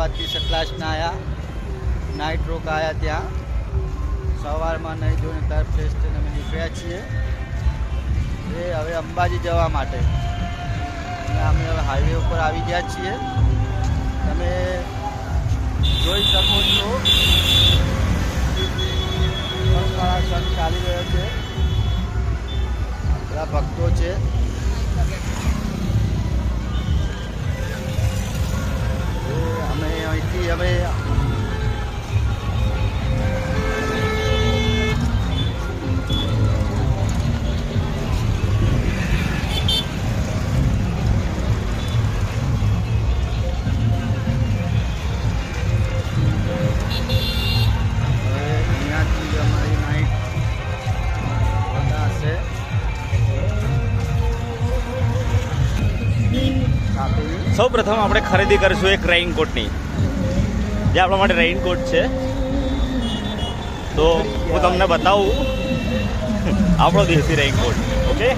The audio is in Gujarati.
અમદાવાદથી સતલાજના આવ્યા, નાઇટ રોકાયા ત્યાં. સવારમાં નહીં જોઈને તરફ ફ્રેશ થઈને અમે નીકળ્યા છીએ એ હવે અંબાજી જવા માટે. અમે હવે હાઈવે ઉપર આવી ગયા છીએ. તમે જોઈ શકો છો સંત ચાલી રહ્યો છે, બધા ભક્તો છે. અમે અહીંથી હવે સૌ પ્રથમ આપણે ખરીદી કરીશું એક રેઇનકોટની, જે આપણા માટે રેઇનકોટ છે. તો હું તમને બતાવું આપણો દેશી રેઇનકોટ. ઓકે,